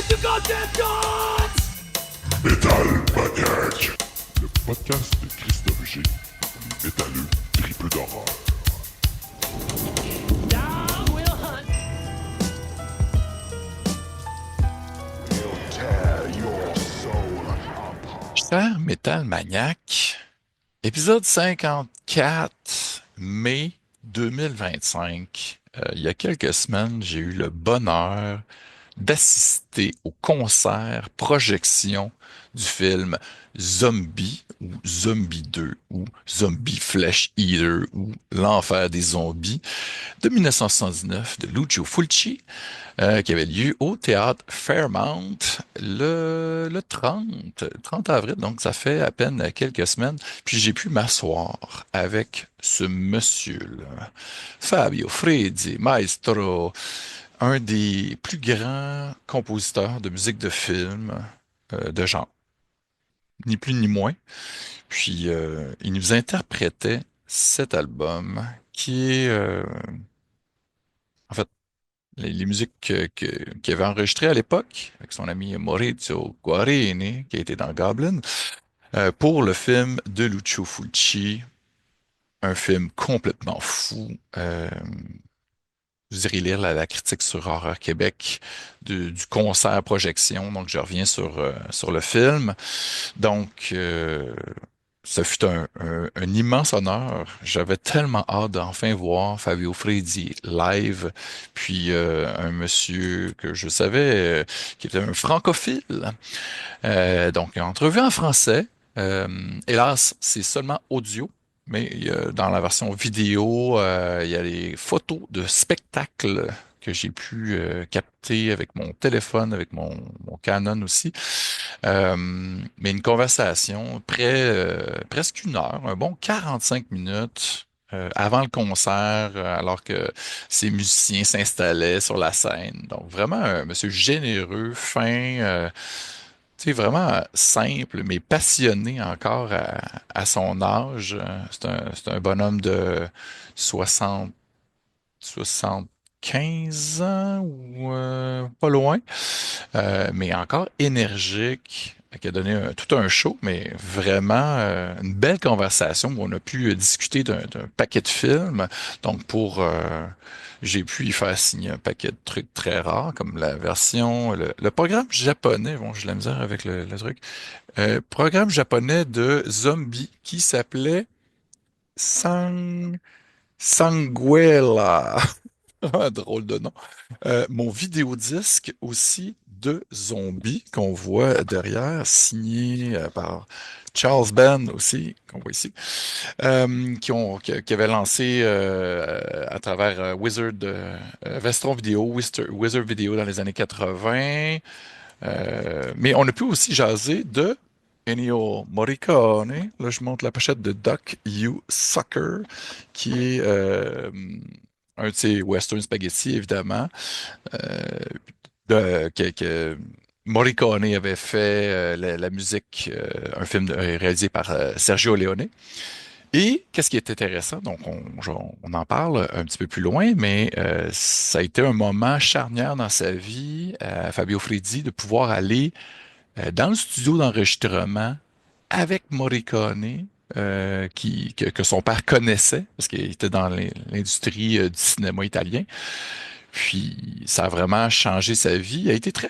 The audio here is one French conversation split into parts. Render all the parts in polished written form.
you goddamn guns! Metal Maniac, le podcast de Christophe G, les métalleux triples d'horreur. Down will hunt. We'll tear your soul apart. Cher Metal Maniac, épisode 54, mai 2025. Il y a quelques semaines, j'ai eu le bonheur d'assister au concert projection du film Zombie ou Zombie 2 ou Zombie Flesh Eater ou L'Enfer des zombies de 1979 de Lucio Fulci qui avait lieu au théâtre Fairmount le 30 avril, donc ça fait à peine quelques semaines. Puis j'ai pu m'asseoir avec ce monsieur-là, Fabio Frizzi, maestro, un des plus grands compositeurs de musique de film de genre, ni plus ni moins. Puis il nous interprétait cet album qui est, en fait, les musiques qu'il avait enregistrées à l'époque avec son ami Maurizio Guarini, qui a été dans Goblin, pour le film de Lucio Fulci, un film complètement fou. Vous irez lire la critique sur Horreur Québec du concert projection, donc je reviens sur le film. Donc, ça fut un immense honneur. J'avais tellement hâte d'enfin voir Fabio Frizzi live, puis un monsieur que je savais qui était un francophile. Donc, une entrevue en français. Hélas, c'est seulement audio. Mais dans la version vidéo, il y a les photos de spectacles que j'ai pu capter avec mon téléphone, avec mon Canon aussi. Mais une conversation presque une heure, un bon 45 minutes avant le concert, alors que ces musiciens s'installaient sur la scène. Donc vraiment un monsieur généreux, fin, tu sais, vraiment simple, mais passionné encore à son âge. C'est un bonhomme de 60, 75 ans ou pas loin, mais encore énergique, qui a donné tout un show, mais vraiment une belle conversation où on a pu discuter d'un paquet de films. Donc j'ai pu y faire signer un paquet de trucs très rares, comme la version, le programme japonais, bon, j'ai de la misère avec le truc, programme japonais de Zombie qui s'appelait Sanguela. Un drôle de nom. Mon vidéodisque aussi de Zombie qu'on voit derrière, signé par Charles Ben aussi, qu'on voit ici, qui avait lancé à travers Vestron Vidéo, Wizard Video dans les années 80. Mais on a pu aussi jaser de Ennio Morricone. Là, je montre la pochette de Duck You Sucker, qui est un de ses western spaghetti, évidemment, euh, que Morricone avait fait la musique, un film réalisé par Sergio Leone. Et qu'est-ce qui est intéressant, donc on en parle un petit peu plus loin, mais ça a été un moment charnière dans sa vie, Fabio Frizzi, de pouvoir aller dans le studio d'enregistrement avec Morricone, que son père connaissait, parce qu'il était dans l'industrie du cinéma italien. Puis ça a vraiment changé sa vie. Il a été très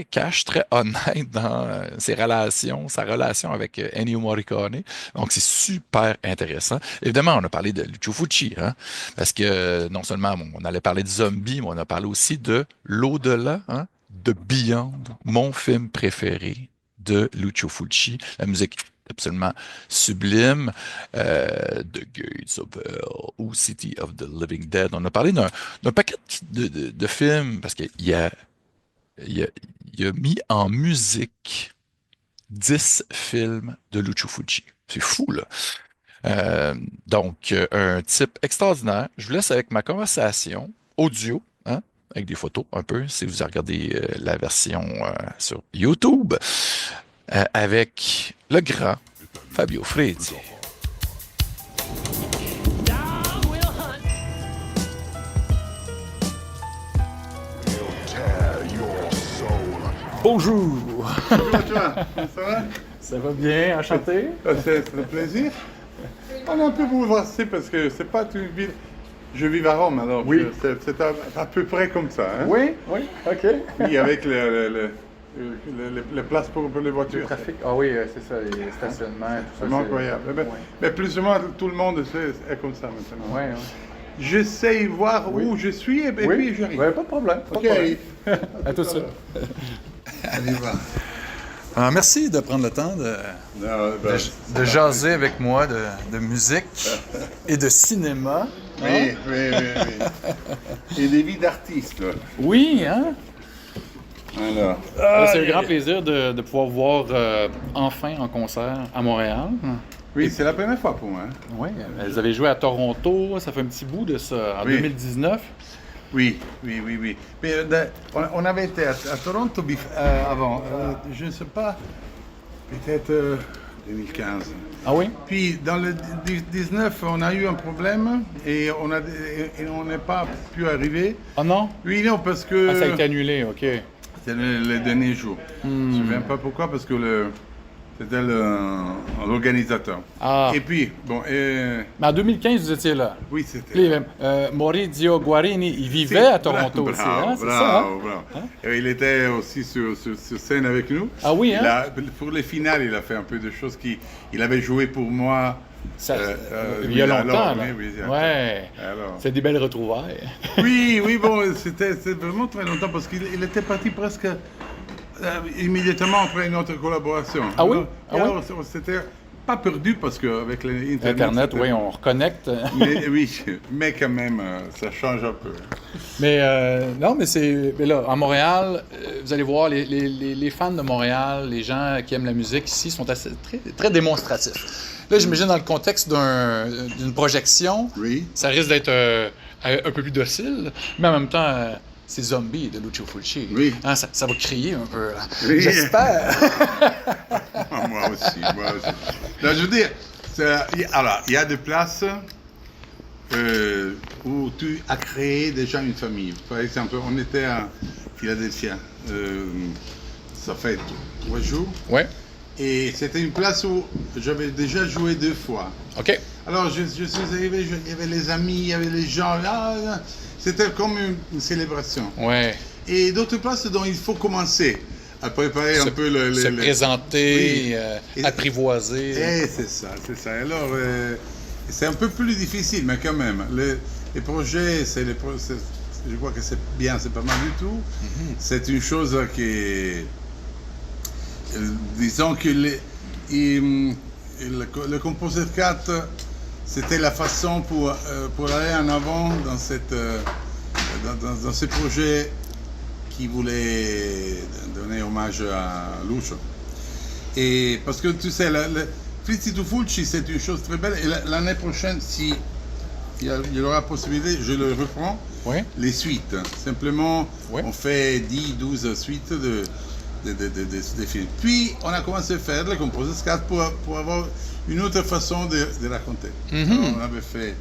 cash, très honnête dans ses relations, sa relation avec Ennio Morricone. Donc c'est super intéressant. Évidemment, on a parlé de Lucio Fulci, hein, parce que non seulement on allait parler de Zombie, mais on a parlé aussi de L'au-delà, hein, de Beyond, mon film préféré de Lucio Fulci. La musique est absolument sublime. The Gates of Hell ou City of the Living Dead. On a parlé d'un paquet de films parce qu'il a mis en musique 10 films de Lucio Fulci. C'est fou, là. Donc, un type extraordinaire. Je vous laisse avec ma conversation audio, hein, avec des photos un peu, si vous regardez la version sur YouTube, avec le grand Fabio Frizzi. Down will hunt. We'll tear your soul Bonjour! Comment tu vas? Ça va? Ça va bien, enchanté? C'est un plaisir. On est un peu bouleversé parce que c'est pas une ville. Je vis à Rome, alors Oui. c'est à peu près comme ça. Hein? Oui, ok. Oui, avec les places pour les Le voitures. trafic, ah oui, c'est ça, les stationnements, tout C'est ça. vraiment incroyable. Mais, Ouais. mais plus ou moins tout le monde est comme ça maintenant. Ouais, J'essaie de voir Oui. où je suis et oui. puis j'arrive. Ouais, pas de problème. Pas Ok, de problème. allez. À tout de suite. On y va. Alors, merci de prendre le temps Non, ben, de jaser avec moi de musique et de cinéma. oui, oui. Et des vies d'artistes. là. Oui, hein? Alors. C'est un grand plaisir de pouvoir vous voir enfin en concert à Montréal. Oui, c'est la première fois pour moi. hein. Oui, vous avez joué à Toronto, ça fait un petit bout de ça, en Oui. 2019. Oui. Mais on avait été à Toronto avant, je ne sais pas, peut-être 2015. Ah oui? Puis dans le 19, on a eu un problème et on n'est pas pu arriver. Ah non? Oui, non, parce que Ah, ça a été annulé, ok. c'était le dernier jour. Je ne sais même pas pourquoi, parce que c'était l'organisateur. Ah, Et puis, bon, mais en 2015, vous étiez là. oui, c'était... Puis, Maurizio Guarini, il vivait à Toronto aussi, hein? C'est ça, hein? Bravo. Et il était aussi sur scène avec nous. Ah oui, hein? Pour les finales, il a fait un peu de choses il avait joué pour moi. Ça- il oui, y a longtemps, alors, là. oui, Ouais. alors. C'est des belles retrouvailles. Oui, bon, c'était vraiment très longtemps parce qu'il était parti presque immédiatement après notre collaboration. Ah oui? Alors, c'était pas perdu parce qu'avec l'Internet... Internet, c'était- oui, on reconnecte. mais quand même, ça change un peu. Mais non, mais là, à Montréal, vous allez voir, les fans de Montréal, les gens qui aiment la musique ici sont assez, très, très démonstratifs. Là, j'imagine dans le contexte d'une projection, Oui. ça risque d'être un peu plus docile, mais en même temps, c'est Zombie de Lucio Fulci. Oui. Hein, ça va crier un peu. Là. Oui. J'espère. Moi aussi. Non, je veux dire, alors, il y a des places où tu as créé déjà une famille. Par exemple, on était à Philadelphie, ça fait 3 jours, Ouais. et c'était une place où j'avais déjà joué 2 fois. OK. Alors, je suis arrivé, il y avait les amis, il y avait les gens là, c'était comme une célébration. Ouais. Et d'autres places dont il faut commencer à préparer un peu se présenter, Oui. apprivoiser. Eh, c'est ça. Alors, c'est un peu plus difficile, mais quand même. Les projets, je crois que c'est bien, c'est pas mal du tout. C'est une chose qui disons que le Composer 4, c'était la façon pour aller en avant dans ce projet qui voulait donner hommage à Lucio. Et parce que tu sais, Fritzi to Fulci, c'est une chose très belle. Et l'année prochaine, si il y aura possibilité, je le reprends, Ouais. les suites. Simplement, Ouais. on fait 10, 12 suites des films. Puis, on a commencé à faire le Composer 4 pour avoir une autre façon de raconter. Alors, on avait fait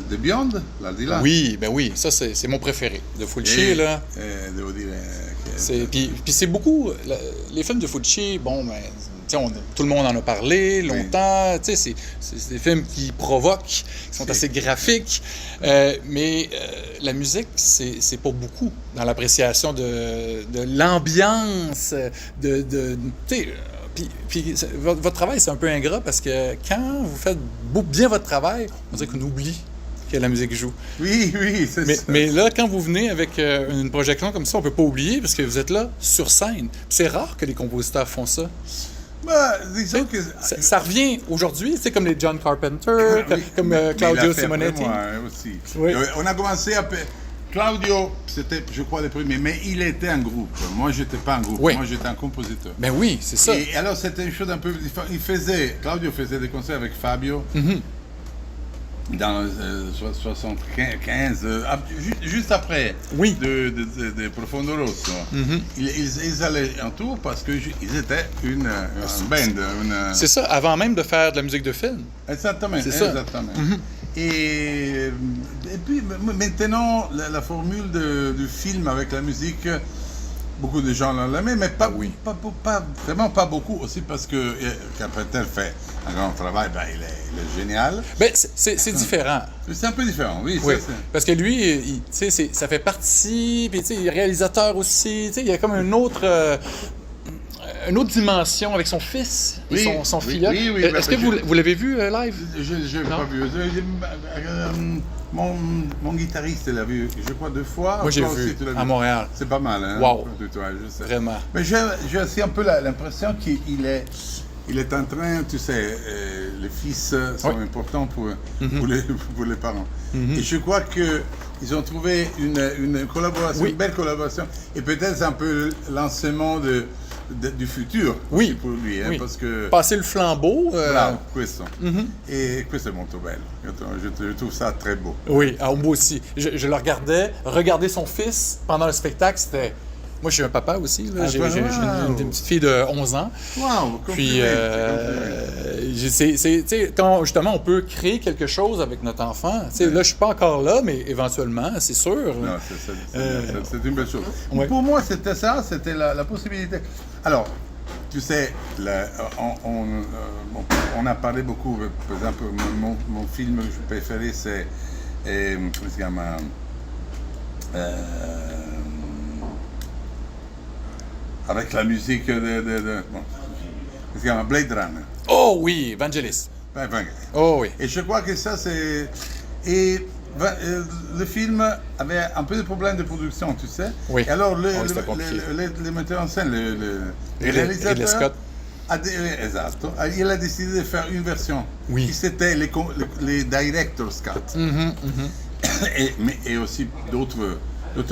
The Beyond, l'Aldila. Oui, ben oui, ça c'est mon préféré de Fulci, là. Devo dire Puis c'est beaucoup, les films de Fulci, bon, ben, tu sais, tout le monde en a parlé longtemps, tu sais, c'est des films qui provoquent, qui sont assez graphiques, mais la musique, c'est pas beaucoup dans l'appréciation de l'ambiance, tu sais, puis votre travail, c'est un peu ingrat parce que quand vous faites bien votre travail, on dirait qu'on oublie que la musique joue. Oui, c'est ça. Mais là, quand vous venez avec une projection comme ça, on peut pas oublier parce que vous êtes là sur scène. Puis c'est rare que les compositeurs font ça. Bah, disons que... Ça revient aujourd'hui, c'est comme les John Carpenter, comme Claudio Simonetti. Moi aussi. Oui. On a commencé à... Claudio, c'était, je crois, le premier, mais il était un groupe. Moi, j'étais pas un groupe. Oui. Moi, j'étais un compositeur. Ben oui, c'est ça. Et alors, c'était une chose un peu différente. Claudio faisait des concerts avec Fabio dans 75, juste après Oui. de Profondo Rosso. Ils allaient en tour parce qu'ils étaient une band. C'est ça, avant même de faire de la musique de film. Exactement. C'est ça. Exactement. Et puis maintenant, la formule du film avec la musique, beaucoup de gens l'ont aimé, mais vraiment pas beaucoup aussi parce que Carpenter fait un grand travail, il est génial. Ben, c'est différent. C'est un peu différent, oui. Oui, Ça, parce que lui, ça fait partie, puis il est réalisateur aussi, il y a comme une autre dimension avec son fils et son filleul. Oui, Est-ce que vous l'avez vu live? Je n'ai pas vu. Mon guitariste l'a vu, je crois, 2 fois. Moi, j'ai Toi vu aussi, tu l'as à Montréal. C'est pas mal, hein? Wow. De toi, je sais. Vraiment. Mais j'ai aussi un peu l'impression qu'il est en train, tu sais, les fils sont importants pour les parents. Et je crois qu'ils ont trouvé une collaboration, une belle collaboration. Et peut-être c'est un peu lancement du futur aussi pour lui, hein, parce que... Passer le flambeau. Bravo, questo. Et questo è molto bello. Je trouve ça très beau. Oui, moi aussi. Je le regardais. Regarder son fils pendant le spectacle, c'était... Moi, je suis un papa aussi. Là. J'ai une petite fille de 11 ans. Wow, puis, quand justement on peut créer quelque chose avec notre enfant. Là, je ne suis pas encore là, mais éventuellement, c'est sûr. Non, c'est une belle chose. Ouais. Pour moi, c'était ça, c'était la possibilité. Alors, tu sais, on a parlé beaucoup, par exemple, mon film préféré, c'est... comment ça s'appelle avec la musique de Blade Runner. Oh oui, Vangelis. Oh oui. Et je crois que ça, c'est... Et le film avait un peu de problème de production, tu sais. Oui. Et alors, le metteur en scène, le réalisateur... Ridley Scott. Esatto. Il a décidé de faire une version. Oui. Qui c'était les Director's Cut. Et aussi d'autres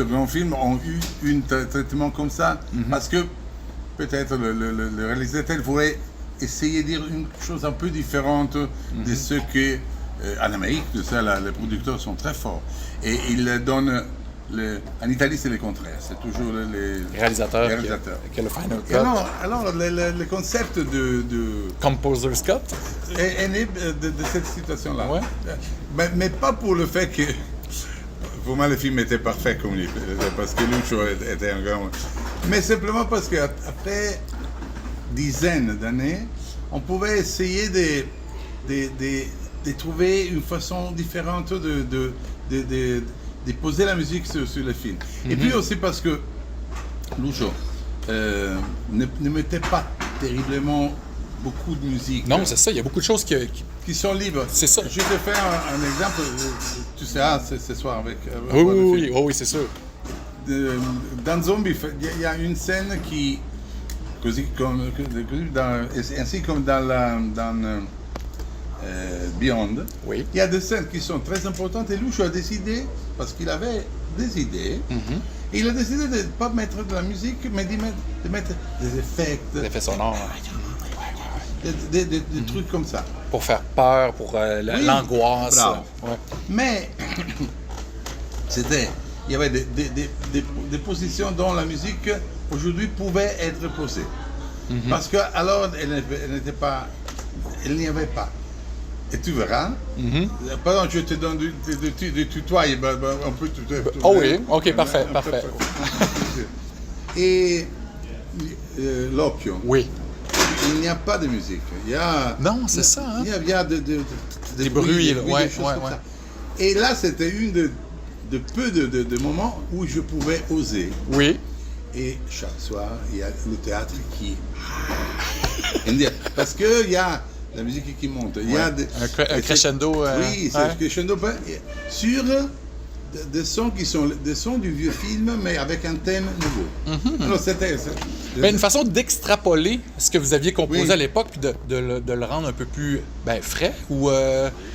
grands films ont eu un traitement comme ça, parce que peut-être le réalisateur voulait essayer de dire une chose un peu différente de ce que, en Amérique, tu sais, les producteurs sont très forts. Et ils donnent, en Italie c'est le contraire, c'est toujours les réalisateurs. Qui a le final cut. Alors le concept de Composer's Cut est né de cette situation-là. Ouais. Mais pas pour le fait que... Pour moi, le film était parfait comme lui, parce que Lucio était un grand... Mais simplement parce qu'après dizaines d'années, on pouvait essayer de trouver une façon différente de poser la musique sur le film. Et puis aussi parce que Lucio ne mettait pas terriblement beaucoup de musique. Non, c'est ça, il y a beaucoup de choses qui sont libres. C'est ça. Je vais te faire un exemple, tu sais, ce soir avec... Oui, c'est sûr. Dans Zombie, il y a une scène qui, ainsi comme dans Beyond, il y a des scènes qui sont très importantes et Lucio a décidé, parce qu'il avait des idées, et il a décidé de ne pas mettre de la musique, mais de mettre des effets. Des effets sonores. Des trucs comme ça. Pour faire peur, pour l'angoisse. Ouais. Mais il y avait des positions dont la musique aujourd'hui pouvait être posée. Parce que alors elle n'y avait pas. Et tu verras. Par exemple, je te donne du tutoyer, on peut tutoyer. Oh oui, ok, parfait. Et l'occhio. Oui. Il n'y a pas de musique. Non, c'est ça. Hein? Il y a des bruits, des choses comme ça. Et là, c'était une de peu de moments où je pouvais oser. Oui. Et chaque soir, il y a le théâtre qui... Parce qu'il y a la musique qui monte. Il y a un crescendo. Oui, c'est un crescendo sur des sons qui sont des sons du vieux film, mais avec un thème nouveau. Alors, c'était une façon d'extrapoler ce que vous aviez composé à l'époque, puis de le rendre un peu plus frais ou.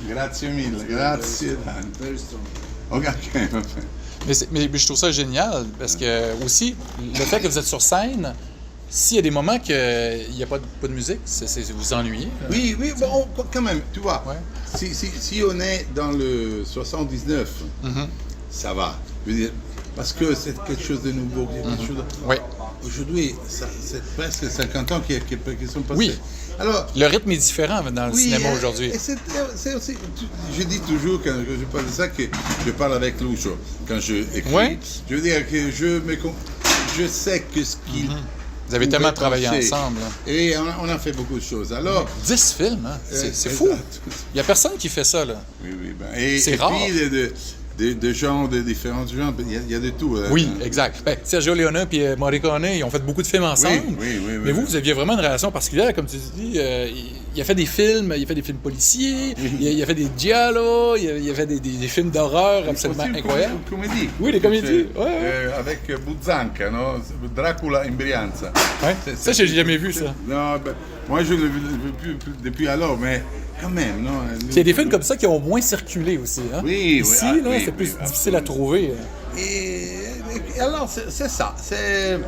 Grazie mille, grazie. Ok. Mais je trouve ça génial parce que aussi le fait que vous êtes sur scène, s'il y a des moments qu'il n'y a pas de musique, vous vous ennuyez. Oui, bon, quand même, tu vois. Si on est dans le 79, ça va. Je veux dire, parce que c'est quelque chose de nouveau. Aujourd'hui, c'est presque 50 ans qui sont passés. Oui. Alors, le rythme est différent dans le cinéma aujourd'hui. Et c'est aussi, je dis toujours quand je parle de ça que je parle avec Lucio quand je écris. Je veux dire que je je sais que ce qu'il... Vous avez tellement pouvait travaillé penser. ensemble. Hein. Et on a fait beaucoup de choses. Alors... 10 films, hein? C'est fou. exact. Il n'y a personne qui fait ça, là. Oui, oui. Et C'est rare. puis, de gens, de différents genres, il y a de tout. Oui, exact. Ben, Sergio Leone et Morricone, ils ont fait beaucoup de films ensemble. Oui. Mais vous aviez vraiment une relation particulière, comme tu dis. Il a fait des films, policiers, il a fait des giallo, il a fait des films d'horreur absolument Aussi une incroyables. comédie. Oui, les comédies. Ouais. Avec Buzzanca, no? Dracula in Brianza. Ouais. Ça, j'ai jamais vu, ça. Non, ben, moi je ne l'ai vu plus depuis alors, mais quand même, non? Il y a des films comme ça qui ont moins circulé aussi. Hein? Oui, Ici, oui, là, oui, c'est plus oui, difficile à trouver. Et alors, c'est ça. C'est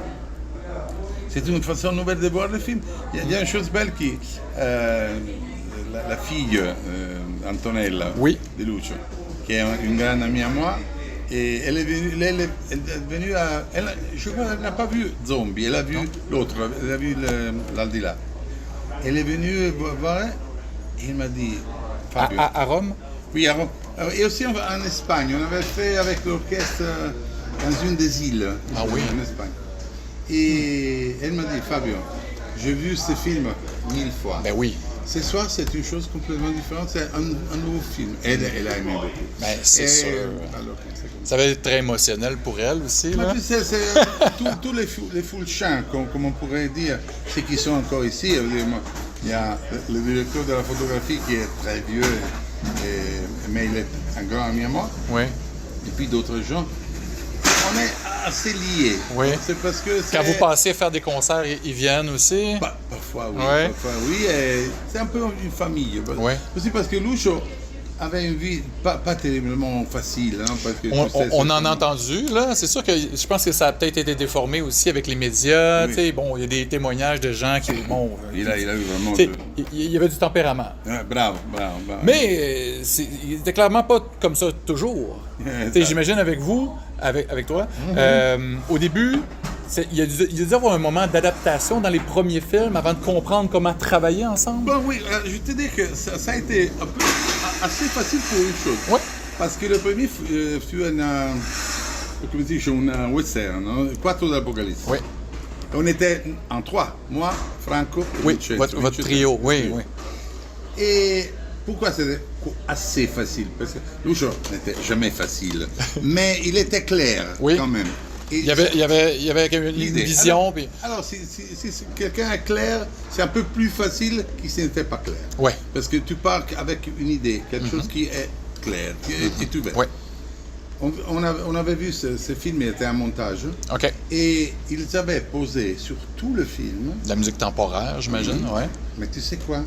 une façon nouvelle de voir le film. Il y a une chose belle qui... la fille, Antonella, Oui. de Lucio, qui est une grande amie à moi, et elle est venue à... je crois qu'elle n'a pas vu Zombie, elle a vu l'autre, elle a vu l'Aldila. Elle est venue voir, et elle m'a dit... Fabio, À Rome? oui, à Rome. Et aussi en Espagne, on avait fait avec l'orchestre dans une des îles en Espagne. Et elle m'a dit, Fabio, j'ai vu ce film 1000 fois. Ben oui. Ce soir, c'est une chose complètement différente, c'est un nouveau film. Elle a aimé beaucoup. Ben, c'est Et sûr. alors, c'est comme ça. Ça va être très émotionnel pour elle aussi. Mais Là. tu sais, tous les full champs, comme on pourrait dire, ceux qui sont encore ici. Il y a le directeur de la photographie qui est très vieux, mais il est un grand ami à moi. Oui. Et puis d'autres gens. On est assez liés. Oui. C'est parce que Quand vous passez à faire des concerts, ils viennent aussi. Parfois oui, Ouais. parfois oui. Et c'est un peu une famille. Ouais. Aussi parce que Lucio avait une vie pas terriblement facile. Hein, parce que, tu sais, On c'est- en a entendu, là. C'est sûr que je pense que ça a peut-être été déformé aussi avec les médias. Oui. Tu sais, bon, il y a des témoignages de gens qui, bon... Il a eu vraiment... tu sais, il y avait du tempérament. Bravo. Mais il était clairement pas comme ça toujours. Tu sais, j'imagine avec vous, avec toi, au début, il y a dû avoir un moment d'adaptation dans les premiers films avant de comprendre comment travailler ensemble. Bon, oui, je te dis que ça a été un peu assez facile pour une chose. Ouais. Parce que le premier fut come si dice, un western, no? Quattro d'Apocalypse. Oui. On était en trois, moi, Franco et Oui, Vincenzo. votre trio, oui. Et pourquoi c'était assez facile? Parce que Lucio n'était jamais facile, mais il était clair Oui. quand même. Et Il y avait une l'idée. vision. Alors, si quelqu'un est clair, c'est un peu plus facile qu'il n'était pas clair. Ouais. Parce que tu pars avec une idée, quelque chose qui est clair, et tu vas. Ouais. On avait vu ce film, il était un montage, OK. et ils avaient posé sur tout le film, De la musique temporaire, j'imagine, ouais. mais tu sais quoi?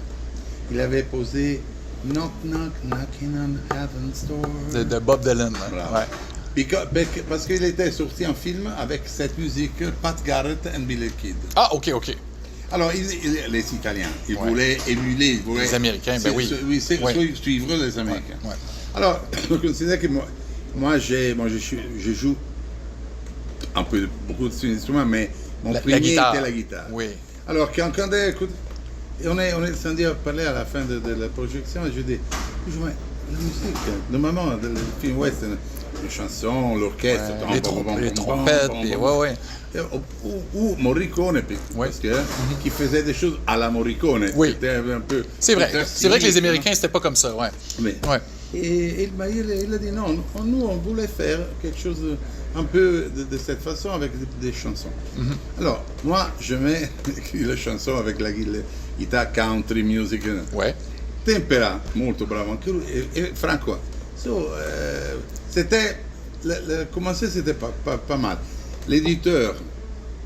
Il avait posé Knock Knock Knocking on Heaven's Door. De Bob Dylan. Là. Bravo. Ouais. Parce qu'il était sorti en film avec cette musique, Pat Garrett and Billy Kid. Ah, OK. Alors, les Italiens, ils voulaient émuler, ils voulaient... Les Américains, ben oui. Suivre les Américains. Ouais. Alors, je considère que moi je joue un peu, beaucoup d'instruments, mais mon La premier guitare. était la guitare. Oui. Alors, quand écoute, on est descendu à parler à la fin de la projection, et je dis, la musique, normalement, dans le film western, les chansons, l'orchestre, Les trompettes, puis ouais. ou Morricone, parce que, qui faisait des choses à la Morricone. Oui. C'était un peu... C'est vrai que les Américains, c'était pas comme ça, ouais. Mais, Ouais. Et il a dit non, nous on voulait faire quelque chose un peu de cette façon avec des chansons. Alors, moi je mets les chansons avec la guitare country music. Ouais. Tempera, molto bravo anche lui, e Franco. C'était, commencer c'était pas mal. L'éditeur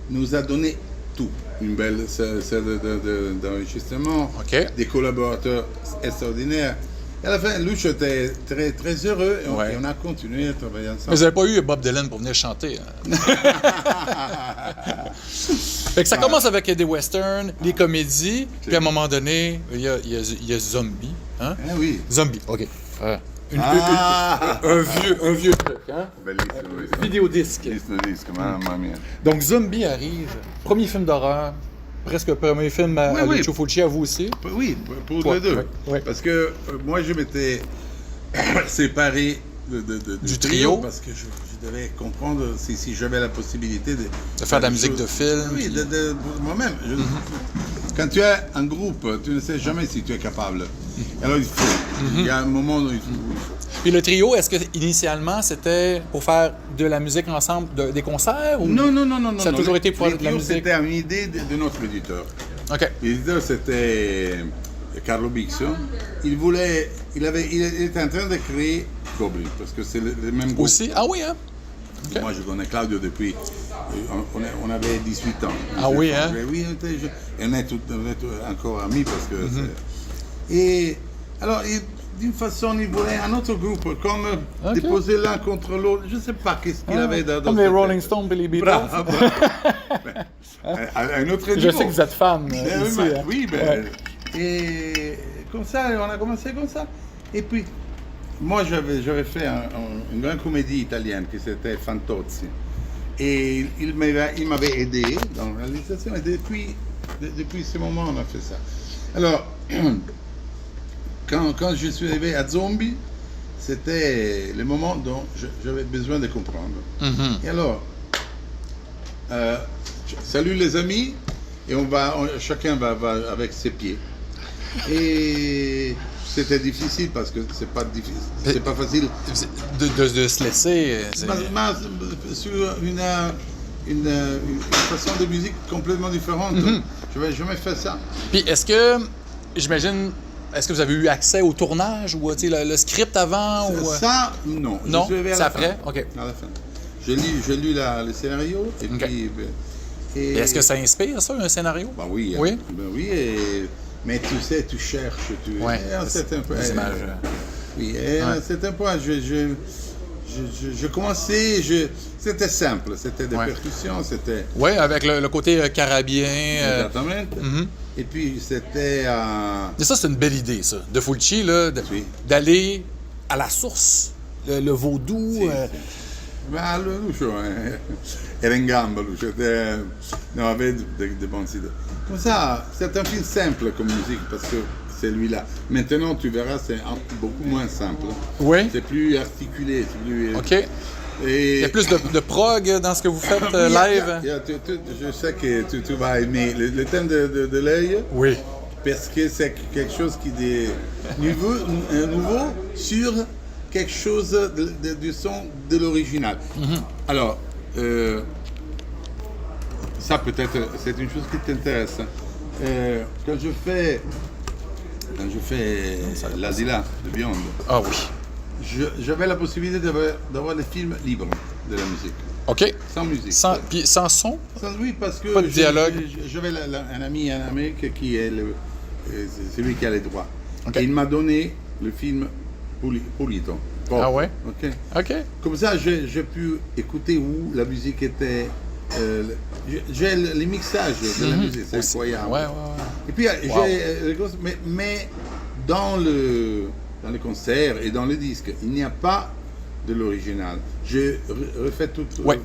nous a donné tout. Une belle salle d'enregistrement, des collaborateurs extraordinaires. Et à la fin, Lucio était très, très heureux et on a continué à travailler ensemble. Mais vous n'avez pas eu Bob Dylan pour venir chanter. Hein? Fait que ça commence avec des westerns, des comédies, puis à un moment donné, il y a Zombie. Hein? Ah oui. Zombie, OK. Un vieux truc, hein? Bellissimo. Vidéodisque. Mamma mia. Donc Zombie arrive, premier film d'horreur, presque premier film à Lucio Fulci, à vous aussi. Oui, pour Toi, les deux. ouais. Parce que moi, je m'étais séparé Du trio. parce que je devais comprendre si j'avais la possibilité de faire de la musique de film. Oui, puis- pour moi-même. Quand tu es un groupe, tu ne sais jamais si tu es capable. Alors il faut. Il y a un moment où il faut. Puis le trio, est-ce que initialement c'était pour faire de la musique ensemble, des concerts ou... Non. Ça a toujours été pour Les de la trios, musique. C'était une idée de notre éditeur. OK. L'éditeur, c'était Carlo Bixio. Il était en train de créer Goblin, parce que c'est le même groupe. Aussi? Ah oui, hein? OK. Moi, je connais Claudio depuis. On avait 18 ans. Ah oui, hein? Oui, on est encore amis parce que. Et alors, d'une façon, il voulait un autre groupe, comme déposer l'un contre l'autre. Je ne sais pas qu'est-ce qu'il avait dans Comme les sa Rolling tête. Stones et les Beatles. Bravo. À un autre niveau. Je sais que vous êtes fan Eh ici. oui, hein. oui, ben, Ouais. et comme ça, on a commencé comme ça. Et puis, moi, j'avais fait une grande comédie italienne qui s'appelait Fantozzi. Et il m'avait aidé dans la réalisation. Et depuis ce moment, on a fait ça. Alors, quand je suis arrivé à Zombie, c'était le moment dont j'avais besoin de comprendre. Et alors, salut les amis, et chacun va avec ses pieds. Et c'était difficile parce que c'est pas facile. De se laisser... c'est- Mais sur une façon de musique complètement différente. Je n'avais jamais fait ça. Puis est-ce que, j'imagine, est-ce que vous avez eu accès au tournage ou tu sais, le script avant? Ou... Ça, non. Non, Je suis arrivé à c'est la après? fin. OK. À la fin. J'ai lu le scénario et OK. puis... Et est-ce que ça inspire, ça, un scénario? Ben oui. Oui? Ben oui, mais tu sais, tu cherches. Ouais, et à un certain point... des images. Oui, et à un certain point, je commençais... C'était simple, c'était des Ouais. percussions, c'était... Oui, avec le côté carabien. Exactement. Et puis, c'était... Et ça, c'est une belle idée, ça, de Fulci, là, Oui. d'aller à la source, le vaudou. Ma Lucio era in gamba, Lucio, non, avait de bonnes idées. Comme ça, c'est un film simple comme musique parce que c'est lui-là. Maintenant, tu verras, c'est beaucoup moins simple. Oui. C'est plus articulé, c'est plus... OK. Et... Il y a plus de prog dans ce que vous faites live? Je sais que tu vas aimer le thème de l'œil Oui. parce que c'est quelque chose qui est nouveau sur quelque chose du son de l'original. Alors, ça peut-être, c'est une chose qui t'intéresse. Quand je fais l'Asila de Beyond, Ah oui. j'avais la possibilité d'avoir des films libres de la musique, OK. sans musique. Puis sans son? Oui, parce que Pas de dialogue. j'avais un ami en Amérique qui est c'est lui qui a les droits. OK. Et il m'a donné le film Pulito. Ah ouais? OK. OK. Comme ça, j'ai pu écouter où la musique était. J'ai les mixages de la musique, c'est Aussi. incroyable. Ouais. Et puis, Wow. mais dans les concerts et dans les disques, il n'y a pas de l'original. Je refais tout. Ouais.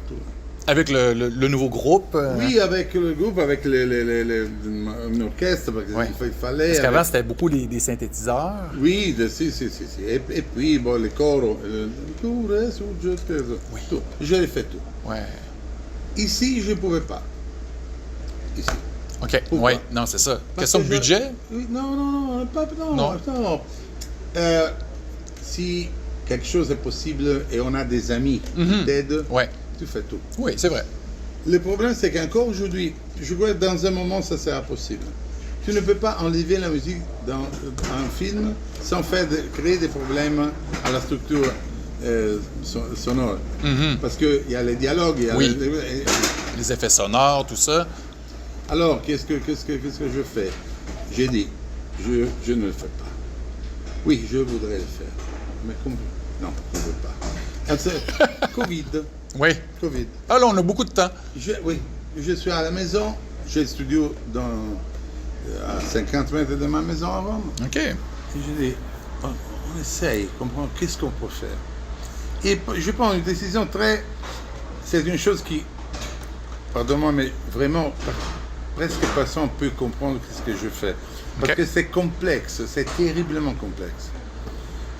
Avec le nouveau groupe. Oui, avec le groupe, avec un orchestre, parce qu'il Ouais. fallait. Parce qu'avant, c'était beaucoup des synthétiseurs. Oui, si. Et puis, bon, le coro, tout. Je l'ai fait tout. Ouais. Ici, je ne pouvais pas. Ici. OK. Pourquoi? Oui, non, c'est ça. Parce Question de que budget? Oui, non, Non. Si quelque chose est possible et on a des amis qui t'aident, Ouais. tu fais tout. Oui, c'est vrai. Le problème, c'est qu'encore aujourd'hui, je crois que dans un moment, ça sera possible. Tu ne peux pas enlever la musique dans un film sans créer des problèmes à la structure sonore. Parce qu'il y a les dialogues, il y a Oui. Les effets sonores, tout ça. Alors, qu'est-ce que je fais? J'ai dit, je ne le fais pas. Oui, je voudrais le faire. Mais non, je ne veux pas. Covid. Oui. Covid. Ah là, on a beaucoup de temps. Oui, je suis à la maison. J'ai le studio à 50 mètres de ma maison à Rome. OK. Et je dis, on essaye, comprendre qu'est-ce qu'on peut faire. Et je prends une décision c'est une chose qui, pardonne-moi, mais vraiment, presque personne peut comprendre ce que je fais. Parce Ok. que c'est complexe, c'est terriblement complexe.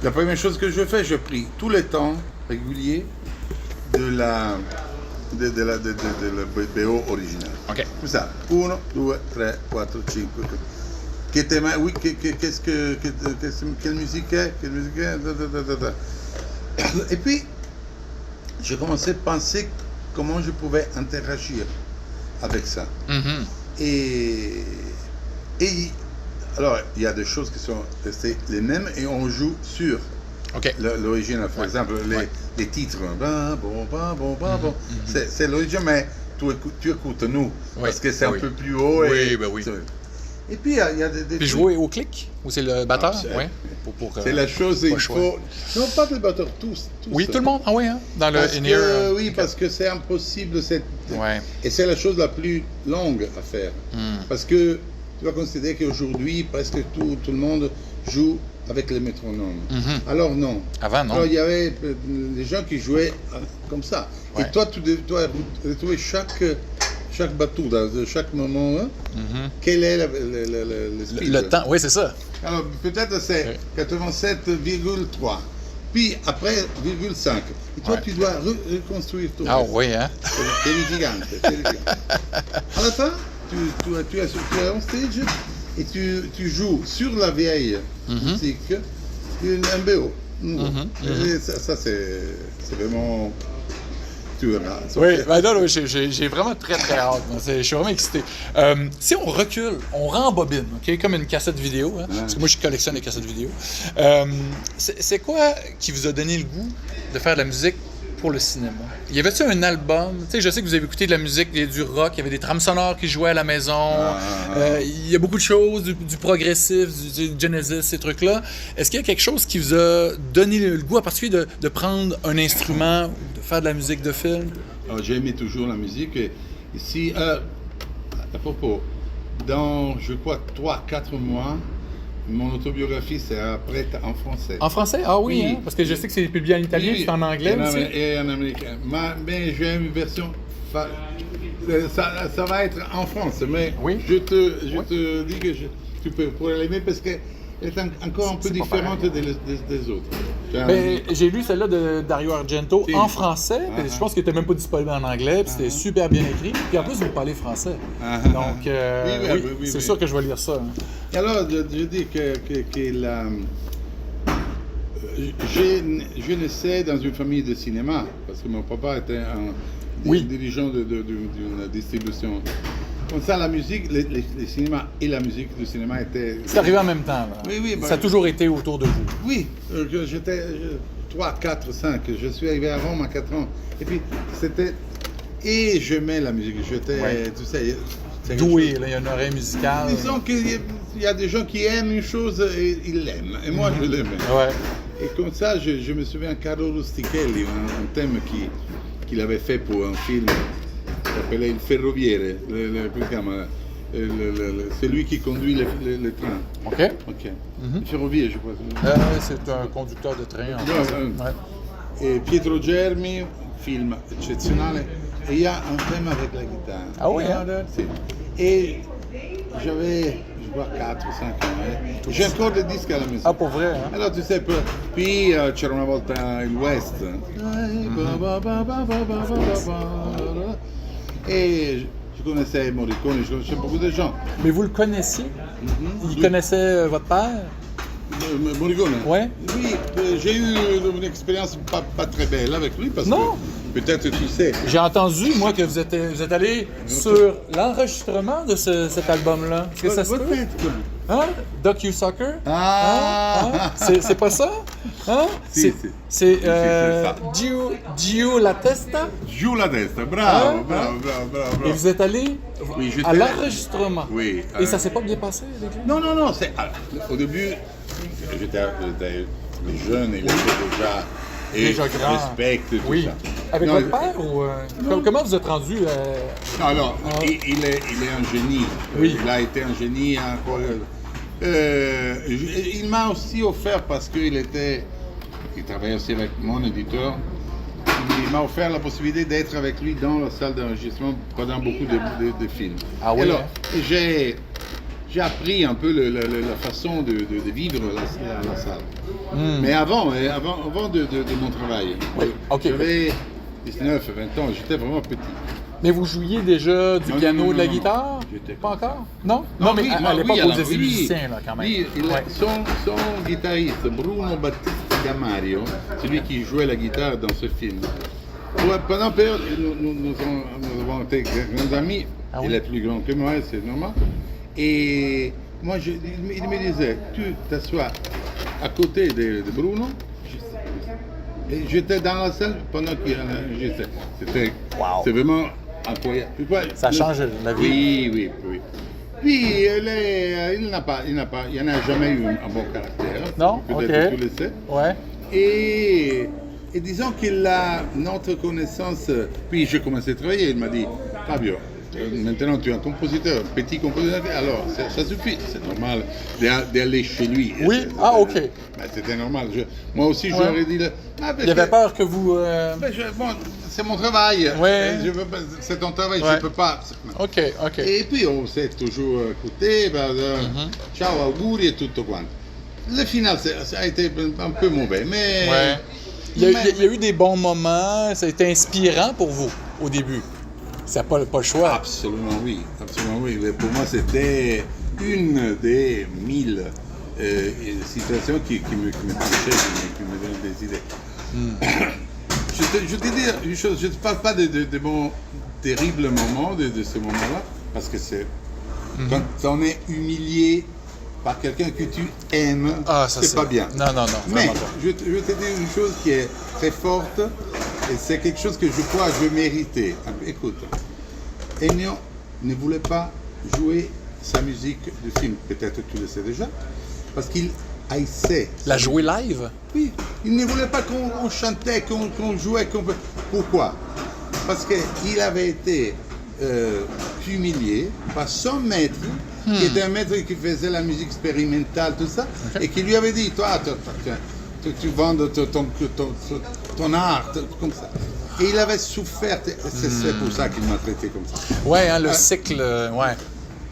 La première chose que je fais, je pris tout le temps régulier de la BO originale. OK. Comme ça. 1, 2, 3, 4, 5. Quel thème, oui, quelle musique est, Et puis, j'ai commencé à penser comment je pouvais interagir avec ça. Et alors, il y a des choses qui sont restées les mêmes et on joue sur OK. l'origine. Par exemple, les titres. C'est l'origine, mais tu écoutes nous, parce que c'est un peu plus haut. Oui, ben oui. Et puis, il y a des Puis jouer au clic? Ou c'est le batteur? Oui. C'est la chose, il faut... Non, pas le batteur, tous. Oui, tout le monde? Ah oui, hein? Dans le in-ear. Oui, parce que c'est impossible. Ouais. Et c'est la chose la plus longue à faire. Parce que tu vas considérer qu'aujourd'hui, presque tout le monde joue avec les métronomes. Alors non. Avant, non. Alors il y avait des gens qui jouaient comme ça. Ouais. Et toi, tu dois retrouver chaque battuta, de chaque moment, quel est le speed. Le temps, oui, c'est ça. Alors peut-être c'est 87,3. Puis après, 0,5. Et toi, tu dois reconstruire tout. Ah oui, hein? C'est litigante. À la fin, tu es en stage et tu joues sur la vieille musique un BO. Et ça c'est vraiment... Tu verras. Oui, ben non, j'ai vraiment très hâte. Je suis vraiment excité. Si on recule, on rembobine, OK? Comme une cassette vidéo, hein? Parce que moi, je collectionne les cassettes vidéo. C'est quoi qui vous a donné le goût de faire de la musique pour le cinéma? Y avait-tu un album? Tu sais, je sais que vous avez écouté de la musique, du rock, il y avait des trames sonores qui jouaient à la maison. Il y a beaucoup de choses, du progressif, du Genesis, ces trucs-là. Est-ce qu'il y a quelque chose qui vous a donné le goût, en particulier, de prendre un instrument ou de faire de la musique de film? Alors, j'ai aimé toujours la musique. Et ici, à propos, dans, je crois, 3-4 mois, mon autobiographie sera prête en français. En français? Ah oui, Oui. hein? Parce que je sais que c'est publié en italien, Oui, c'est en anglais aussi. Et en américain. Mais j'ai une version... Ça va être en France, mais Oui. je te dis que tu pourrais l'aimer parce qu'elle est encore un peu C'est pas différente pareil. des autres. Mais j'ai lu celle-là de Dario Argento Si. en français. Puis je pense qu'elle était même pas disponible en anglais. Puis c'était super bien écrit. Puis en plus, vous parlez français. Donc, oui, c'est sûr que je vais lire ça. Hein. Et alors, je dis que je naissais dans une famille de cinéma, parce que mon papa était un dirigeant d'une distribution. Comme ça, la musique, les cinémas et la musique du cinéma étaient... C'est arrivé en même temps. Là. Oui, Ça a toujours été autour de vous. Oui, j'étais 3, 4, 5. Je suis arrivé avant ma 4 ans. Et puis, c'était... Et j'aimais la musique. J'étais, tu sais... Doué, là, il y a une oreille musicale. Disons qu'il y a des gens qui aiment une chose et ils l'aiment. Et moi, je l'aimais. Ouais. Et comme ça, je me souviens Carlo Rustichelli, un thème qu'il avait fait pour un film qui s'appelait Il Ferroviere, celui qui conduit le train. OK. Le ferroviaire, je crois. C'est un conducteur de train. En Ouais, fait. Ouais. Et Pietro Germi, film eccezionale. Et il y a un thème avec la guitare. Ah oui, hein? Sì. Et j'avais, je crois, 4 ou 5 ans. J'ai encore des disques à la maison. Ah, pour vrai, hein? Allora tu sai, qui c'era una volta il West e je connaissais Morricone, je connaissais beaucoup de gens. Mais vous le connaissiez? Il connaissait votre père? Morricone? Ouais. Oui, j'ai eu une expérience pas très belle avec lui parce Non. que peut-être tu sais. J'ai entendu, moi, que vous êtes allé sur l'enregistrement de cet album-là. Est-ce que ça se peut? Peut-être. Hein? DocuSoccer? Ah. Hein? C'est pas ça? Hein? Si, C'est ça. Gio La Testa? Giù la testa, bravo, Hein? bravo. Et vous êtes allé Oui, j'étais à là. l'enregistrement? Oui. Et ça s'est pas bien passé avec lui? Non, c'est... au début, j'étais jeune et Déjà je grand. respecte tout Oui. ça. Avec Non, votre père ou... Comment vous êtes rendu? Non, alors, il est un génie. Oui. Il a été un génie. Il m'a aussi offert, parce qu'il travaillait aussi avec mon éditeur, il m'a offert la possibilité d'être avec lui dans la salle d'enregistrement pendant beaucoup de films. Ah oui, Alors, hein? j'ai appris un peu la façon de vivre la salle. Mais avant de mon travail, ok. j'avais 19, 20 ans, j'étais vraiment petit. Mais vous jouiez déjà du piano, non, de la non, guitare? J'étais Pas encore? Non? Non, mais oui, à l'époque, oui, vous alors, étiez oui, musicien, là, quand même. Oui, Ouais. son guitariste, Bruno Battista Gamario, celui qui jouait la guitare dans ce film. Pendant une période, nous avons été grands amis. Ah Il oui? est plus grand que moi, c'est normal. Et moi, il me disait, tu t'assois à côté de Bruno. Et j'étais dans la salle pendant qu'il j'étais. Wow. C'est vraiment incroyable. Ça change la vie. Oui. Puis, il n'a jamais eu un bon caractère. Non? Peut-être Ok. que tu le sais. Ouais. Et disons qu'il a notre connaissance. Puis j'ai commencé à travailler. Il m'a dit, Fabio, maintenant tu es un compositeur, petit compositeur. Alors ça suffit, c'est normal d'aller chez lui. Oui? Ah, ok. Ben, c'était normal. Moi aussi, j'aurais dit. Il avait peur que vous... Bon, c'est mon travail. Ouais. C'est ton travail, Ouais. je ne peux pas. Ok. Et puis on s'est toujours écouté. Ciao, auguri et tout quanto. Le final, ça a été un peu mauvais, mais. Ouais. Il y a eu des bons moments, ça a été inspirant pour vous au début. C'est pas le choix. Absolument oui. Mais pour moi, c'était une des 1000 situations qui me touchaient, qui me donnaient des idées. Je te dis une chose, je ne parle pas de bons, terribles moments de ce moment-là, parce que c'est quand on est humilié par quelqu'un que tu aimes, c'est pas bien. Non, Mais vraiment pas. je te dis une chose qui est très forte, et c'est quelque chose que je crois que je méritais. Écoute, Ennio ne voulait pas jouer sa musique de film, peut-être que tu le sais déjà, parce qu'il haïssait. La jouer live? Oui, il ne voulait pas qu'on chantait, qu'on jouait. Pourquoi? Parce qu'il avait été humilié par son maître, qui était un maître qui faisait la musique expérimentale, tout ça, et qui lui avait dit, toi, tu vends ton art, comme ça. Et il avait souffert, c'est pour ça qu'il m'a traité comme ça. Ouais, le cycle, ouais.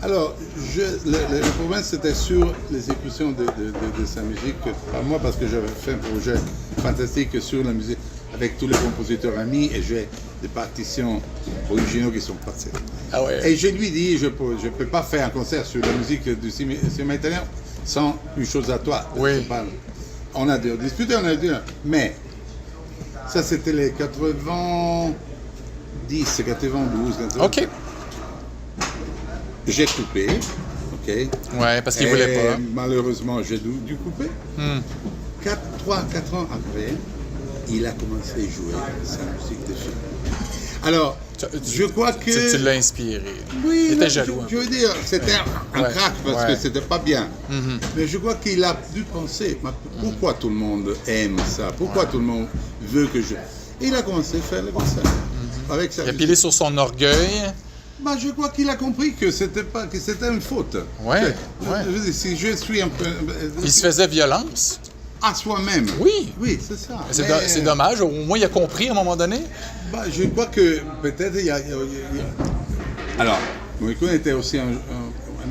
Alors, le problème, c'était sur l'exécution de sa musique, pas moi, parce que j'avais fait un projet fantastique sur la musique avec tous les compositeurs amis, et j'ai des partitions originaux qui sont passées. Ah ouais. Et je lui dis, je peux pas faire un concert sur la musique du cinéma italien sans une chose à toi. Oui. On a discuté, mais ça c'était les 90, 92, 92. OK. J'ai coupé, ok. Ouais, parce qu'il voulait pas. Malheureusement, j'ai dû couper. 4 ans après, il a commencé à jouer sa musique de film. Alors, je crois que... Tu l'as inspiré. Oui, il était jaloux. Je veux dire, c'était un crack parce que c'était pas bien. Mais je crois qu'il a dû penser, pourquoi tout le monde aime ça? Pourquoi tout le monde veut que je... Et il a commencé à faire le concert. Avec sa Il a musique. pilé sur son orgueil. Je crois qu'il a compris que c'était une faute. Ouais. Je veux dire, si je suis un peu... Il se faisait violence. À soi-même. Oui. Oui, c'est ça. C'est dommage. Au moins, il a compris à un moment donné. Je crois que peut-être il y a... Alors, Morricone était aussi un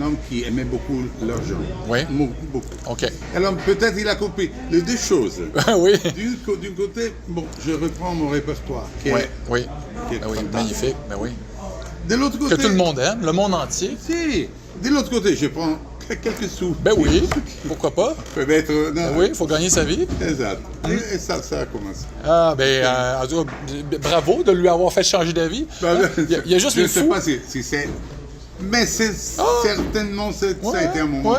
homme qui aimait beaucoup l'argent. Oui. Beaucoup. OK. Alors peut-être il a compris les deux choses. Oui. D'un côté, je reprends mon répertoire. Qui Oui. est Oui. Ben oui. fantastique. Magnifique. Ben oui. De l'autre côté... Que tout le monde aime, le monde entier. Si. De l'autre côté, je prends quelques sous. Ben oui. Pourquoi pas? Peut-être... Ben oui, il faut gagner sa vie. Exact. Et ça a commencé. Ah, ben, en tout cas, bravo de lui avoir fait changer d'avis. Il y a juste je les ne sais fous. pas si c'est... Mais c'est certainement, ça a été un moment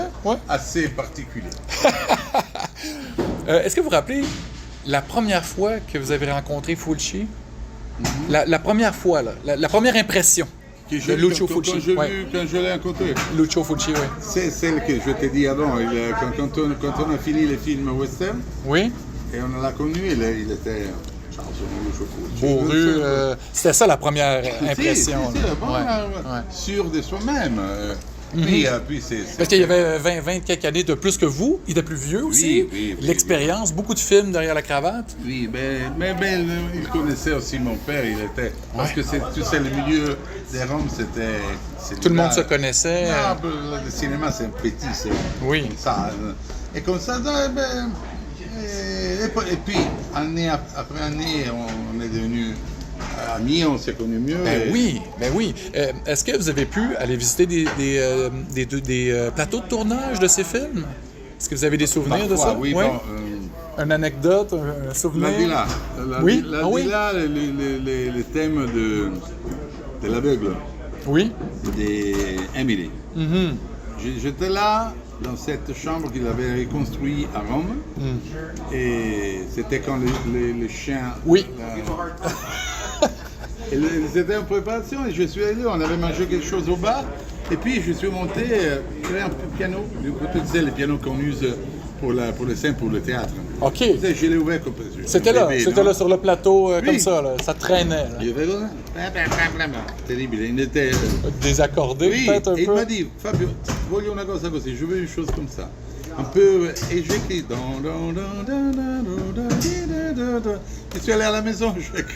assez particulier. Est-ce que vous vous rappelez la première fois que vous avez rencontré Fulci? La première fois, là, la première impression de Lucio Fulci. Quand je l'ai rencontré. Lucio Fulci, oui. C'est celle que je t'ai dit avant. Quand on a fini les films western, Oui. et on l'a connu, il était Lucio Fulci. Bourru. C'était ça la première impression. Si, là. Ouais. sûr de soi-même. Puis c'est... Parce qu'il y avait 20 quelques années de plus que vous. Il était plus vieux aussi. oui, L'expérience, beaucoup de films derrière la cravate. Oui, mais il connaissait aussi mon père, il était... Parce que tu sais, le milieu des Roms, c'était... Tout le monde se connaissait. Non, le cinéma, c'est petit, c'est Oui. comme ça. Et comme ça, et puis, année après année, on est devenus amis, on s'est connus mieux. Ben oui. Est-ce que vous avez pu aller visiter des plateaux de tournage de ces films? Est-ce que vous avez des souvenirs de ça? Oui, Ouais. bon... Une anecdote, un souvenir? La villa. Oui? La Ah oui? villa, les thèmes de l'aveugle, Oui? d'Emily. J'étais là, dans cette chambre qu'il avait reconstruite à Rome. Et c'était quand les chiens... Oui. Et c'était en préparation et je suis allé, on avait mangé quelque chose au bar. Et puis je suis monté, j'avais un piano, tu sais, les pianos qu'on use pour les scènes, pour le théâtre. OK. Tu sais, je l'ai ouvert comme ça. C'était là sur le plateau, comme ça, là. Ça traînait, là. Il y avait terrible, il était... Désaccordé, Oui, peut-être un et il peu. m'a dit, Fabio, voglio una cosa così, je veux une chose comme ça. Un peu, et j'ai écrit... Je suis allé à la maison, j'ai écrit.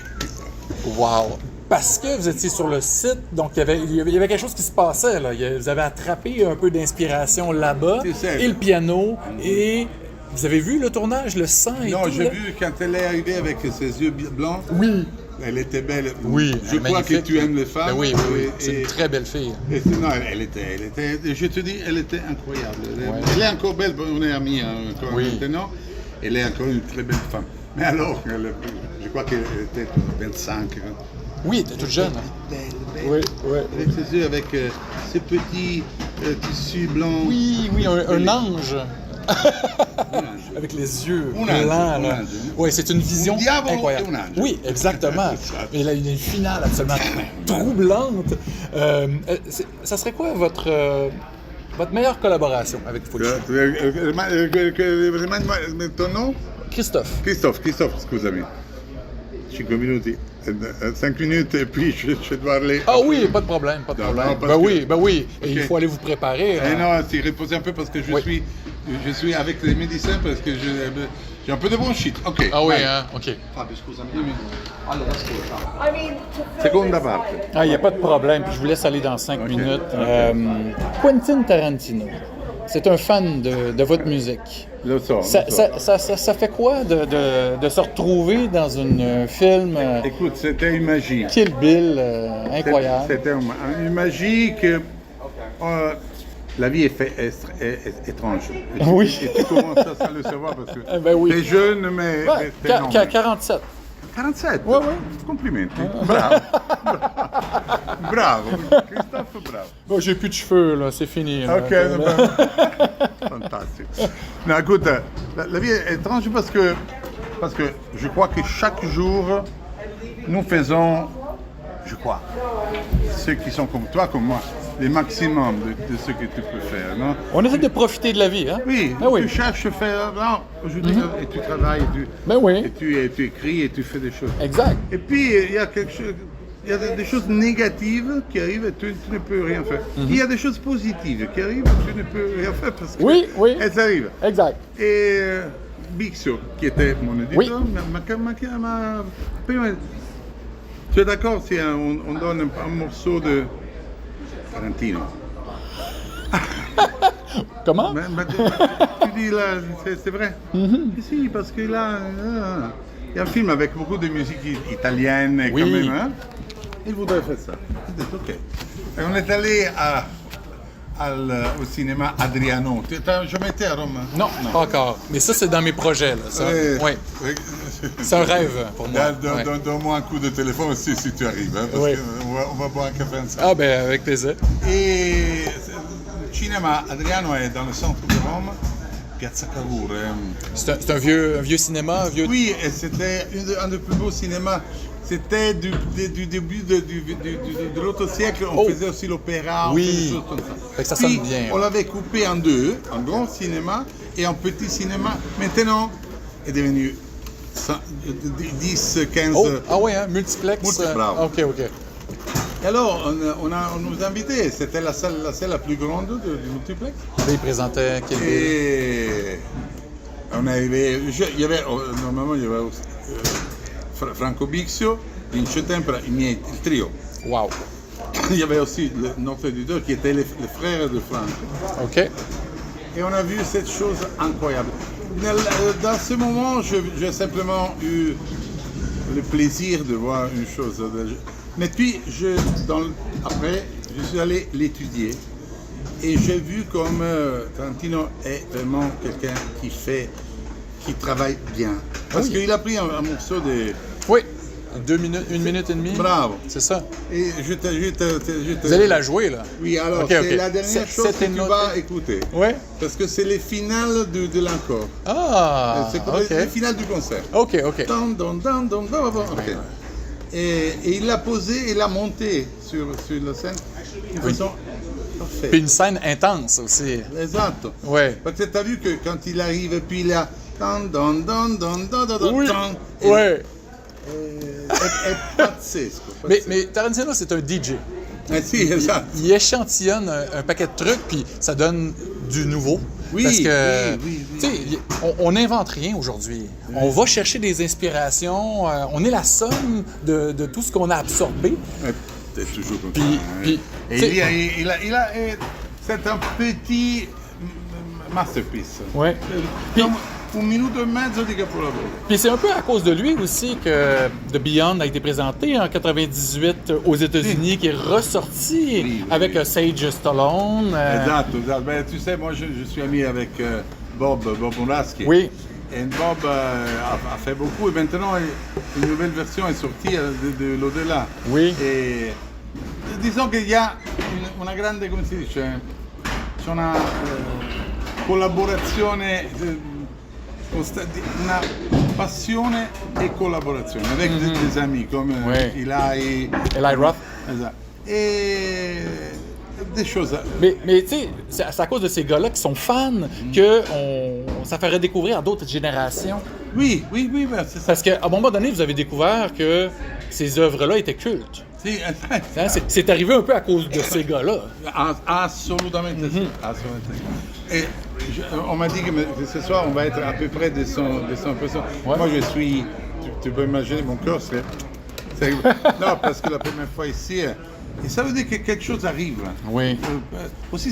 Wow! Parce que vous étiez sur le site, donc il y avait quelque chose qui se passait, là. Vous avez attrapé un peu d'inspiration là-bas, C'est ça. et le piano, et vous avez vu le tournage, le sang et Non, tout, j'ai là? vu quand elle est arrivée avec ses yeux blancs. Oui. Elle était belle. Oui, Je crois que magnifique. tu aimes les femmes. Ben oui. C'est Et- une très belle fille. non, elle était, je te dis, elle était incroyable. Elle est encore belle, on est amis encore Oui. maintenant. Elle est encore une très belle femme. Mais alors, je crois qu'elle était 25. Oui, elle était toute jeune. Hein? Belle. Oui. Avec ses yeux, avec ces petits tissus blancs. Oui, un ange. Un ange. Avec les yeux Un blancs, ange, là. un ange. Oui, c'est une vision Un diavolo incroyable. et un ange. Oui, exactement. C'est ça. Et là, il y a une finale absolument troublante. Ça serait quoi votre meilleure collaboration avec Fulci? Rimane-moi ton nom? Christophe. Christophe, scusami. 5 minuti. 5 minutes et puis je dois aller. Ah oui, pas de problème, pas de Non, problème. non, parce que- Ben oui. Et Ok. il faut aller vous préparer. Eh non, c'est reposer un peu parce que Oui. je suis avec les médecins parce que j'ai un peu de bronchite. Ok. Ah oui, vai. hein, OK. Fabio, scusami. Allora, ascolta. Seconda parte. Ah, il n'y a pas de problème, puis je vous laisse aller dans 5 minutes. Quentin Tarantino, c'est un fan de votre musique. Lo so. Ça fait quoi de se retrouver dans un film Écoute, c'était une magie. Kill Bill incroyable? C'était une magie que la vie est étrange. Et Oui. Et tu commences à le savoir parce que Eh ben oui. t'es jeune, mais Ouais, t'es non. 47. 47. Ouais. Complimenti. Bravo. Bravo. Christophe, bravo. Bon, j'ai plus de cheveux, là, c'est fini. là. Ok, fantastique. Non, écoute, la vie est étrange parce que je crois que chaque jour, nous faisons, je crois, ceux qui sont comme toi, comme moi, le maximum de ce que tu peux faire, non? On essaie de profiter de la vie, hein? Oui, Ah oui. tu cherches à faire, non, aujourd'hui, et tu travailles, Ben oui, et tu écris, et tu fais des choses. exact. Et puis, il y a quelque chose, il y a des choses négatives qui arrivent et tu ne peux rien faire. Il y a des choses positives qui arrivent et tu ne peux rien faire parce que Oui. elles arrivent. Exact. Et Bixio, qui était mon éditeur, Oui. m'a prima- tu es d'accord si on donne un morceau de Tarantino? Comment? Mais tu dis là, c'est vrai. Mais si, parce que là, il y a un film avec beaucoup de musique italienne Oui. quand même. Hein? Il voudrait faire ça. J'ai dit, ok. Et on est allé au cinéma Adriano. Tu n'as jamais été à Rome? Non, pas encore. Mais ça, c'est dans mes projets, là. Ça. Oui. C'est un rêve pour moi. Ouais. Donne-moi un coup de téléphone si tu arrives, hein, parce Oui. qu'on va boire un café ensemble. Ah, ben, avec plaisir. Et le cinéma Adriano est dans le centre de Rome, Piazza Cavour. C'est un vieux cinéma, un vieux... Oui, et c'était un des plus beaux cinémas. C'était du début de l'autre siècle. On Oh. faisait aussi l'opéra, Oui. on faisait des choses comme ça. Fait que ça Puis, sonne bien. on l'avait coupé en deux, un grand cinéma et un petit cinéma. Maintenant, est devenu 10, 15... Oh, ah ouais, hein, multiplex. Bravo. OK. Et alors, on nous a invités. C'était la salle la plus grande du multiplex. Là, il présentait Kill Bill. Et on est arrivé. Normalement, il y avait aussi, Franco Bixio, Vince Tempera, il trio. Wow. Il y avait aussi notre éditeur qui était le frère de Franco. OK. Et on a vu cette chose incroyable. Dans ce moment, j'ai simplement eu le plaisir de voir une chose. Mais puis, après, je suis allé l'étudier. Et j'ai vu comme Tarantino est vraiment quelqu'un qui travaille bien. Parce qu'il a pris un morceau de... Oui. 2 minutes, 1 minute et demie. Bravo. C'est ça. Et Vous allez la jouer, là. Oui, alors Ok, ok. c'est la dernière chose que tu vas écouter. Oui. Parce que c'est le final de l'encore. Ah, C'est OK. le final du concert. OK, OK. Ok. Et il l'a posé et l'a monté sur la scène de façon Puis parfaite. une scène intense aussi. Exact. Ouais. Parce que tu as vu que quand il arrive, puis il a... Oui. Ouais. È pazzesco. Mais Tarantino, c'est un DJ. Si, esatto. Il échantillonne un paquet de trucs, puis ça donne du nouveau. Oui, Parce que, oui. tu sais, on n'invente rien aujourd'hui. On va chercher des inspirations. On est la somme de tout ce qu'on a absorbé. C'est toujours comme Puis, ça. puis, Et tu sais, c'est un petit masterpiece. ouais. Puis- Comme 1 minute e mezzo di capolavoro. Puis c'est un peu à cause de lui aussi que The Beyond a été présenté en 98 aux États-Unis, qui est ressorti Oui. avec Sage Stallone. Esatto. Ben, tu sais, moi je suis ami avec Bob Moraski. Oui. Et Bob a fait beaucoup et maintenant une nouvelle version est sortie de l'au-delà. Oui. E disons qu'il y a una grande, come si dice, c'è una collaborazione, una passione e collaborazione avec des amis comme Oui. Eli Roth. Esatto. Et des choses. Mais tu sais, c'est à cause de ces gars-là qui sont fans que ça ferait découvrir à d'autres générations. Oui, ben, c'est ça. Parce qu'à un moment donné, vous avez découvert que ces œuvres-là étaient cultes. Si, Hein, c'est arrivé un peu à cause de ces gars-là. Assolutamente sì, assolutamente sì. Et on m'a dit que ce soir on va être à peu près de 100 personnes. Ouais. Moi je suis, tu peux imaginer mon cœur, non, parce que la première fois ici, et ça veut dire que quelque chose arrive. Oui. Aussi,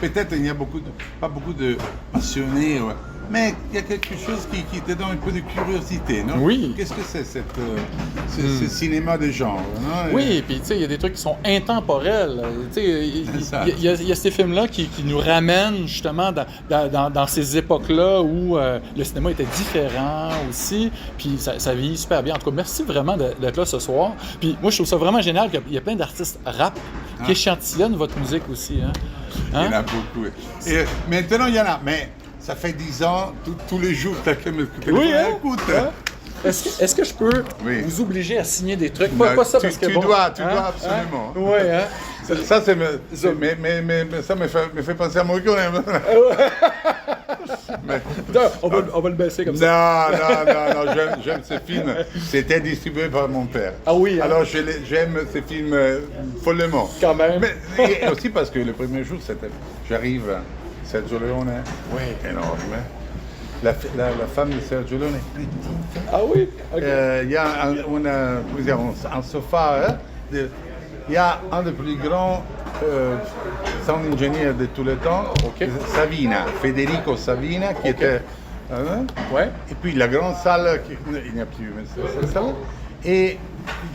peut-être il n'y a pas beaucoup de passionnés, ouais, mais il y a quelque chose qui te donne un peu de curiosité, non? Oui. Qu'est-ce que c'est ce cinéma de genre, non? Oui, puis tu sais, il y a des trucs qui sont intemporels. Tu sais, ça. il y a ces films-là qui nous ramènent justement dans ces époques-là où le cinéma était différent aussi, puis ça vieillit super bien. En tout cas, merci vraiment d'être là ce soir. Puis moi, je trouve ça vraiment génial qu'il y a plein d'artistes rap qui échantillonnent votre musique aussi. Hein? Il y en a beaucoup. Et maintenant, il y en a, mais ça fait 10 ans, tous les jours, tu as que me Oui, hein? écoute. Hein? Est-ce que je peux Oui. vous obliger à signer des trucs? Ben, Pas ça tu parce que dois absolument. Hein? Oui, hein? Ça, ça me fait penser à Morricone. On va le baisser comme ça. Non, j'aime ce film. C'était distribué par mon père. Ah oui, hein? Alors j'aime ce film follement. Quand même. Et aussi parce que le premier jour, j'arrive, Sergio Leone, Oui. énorme. La femme de Sergio Leone est petite. Ah oui? OK. Il y a un sofa. Hein, il y a un des plus grands sound engineers de tous les temps, Ok. Savina, Federico Savina, qui était. Ouais. Et puis la grande salle, il n'y a plus, mais c'est cette salle. Et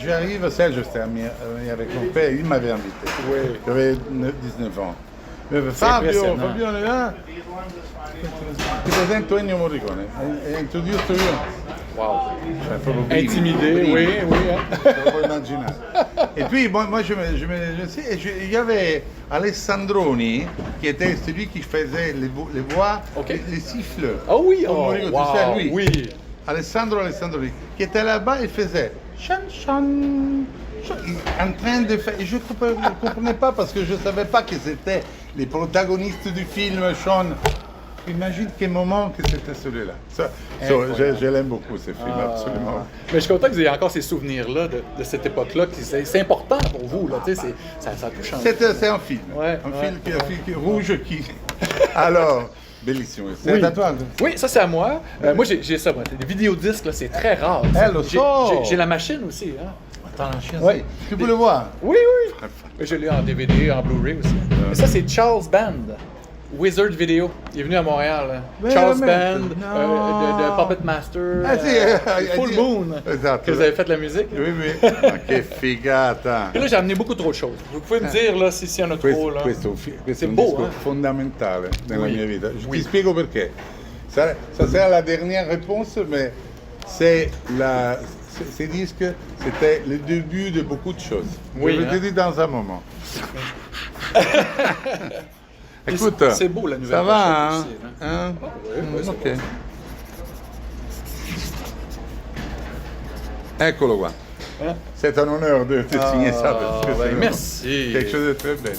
j'arrive, Sergio était ami avec mon père, il m'avait invité. Oui. J'avais 19 ans. Fabio impressionnant. è là. Ti presento Ennio Morricone. È introduced io. Wow. Cioè, proprio brividi, Intimidé, brividi. oui. Hein? Tu peux imaginer. Et puis, moi je sais, il y avait Alessandroni, qui était celui qui faisait les voix, Ok. les siffleurs. Ah oui, Comme Morricone, tu sais, lui. oui. Alessandroni, qui était là-bas, il faisait chan chan, en train de faire. Et je ne comprenais pas parce que je ne savais pas que c'était les protagonistes du film Sean. Imagine quel moment que c'était celui-là. Je l'aime beaucoup, ce film, absolument. Mais je suis content que vous ayez encore ces souvenirs-là de cette époque-là. C'est important pour vous, là. Tu sais, ça touche un C'est un film. Ouais, un ouais. film rouge qui... Alors, bellissimo. C'est Oui. à toi. Oui, ça c'est à moi. Moi j'ai ça, moi. Les vidéodisques, là, c'est très rare. Lo so. J'ai la machine aussi. Hein. Attends, la chienne, Oui. tu peux le voir. Oui, oui. Mais je l'ai en DVD, en Blu-ray aussi. Mais ça, c'est Charles Band. Wizard Video. Il est venu à Montréal. Mais Charles mais- Band, non. de Puppet Master, Ah, si, Full Moon, Esatto. que vous avez fait la musique. Oui, oui. Ma che figata. Et là, j'ai amené beaucoup trop de choses. Vous pouvez me dire là, s'il y en a trop. Questo, Là. questo è C'est un beau, disco hein? fondamentale nella Oui. mia vita. Oui. Ti spiego perché. Ça sera la dernière réponse, mais ces disques, c'était le début de beaucoup de choses. Oui, Je hein? te dis dans un moment. Écoute, C'est beau la nouvelle ça va, hein? pochette aussi, Hein? oui, c'est Ok. Eccolo qua. Hein? C'est un honneur de te signer ça. Parce que ben, c'est merci. quelque chose de très belle.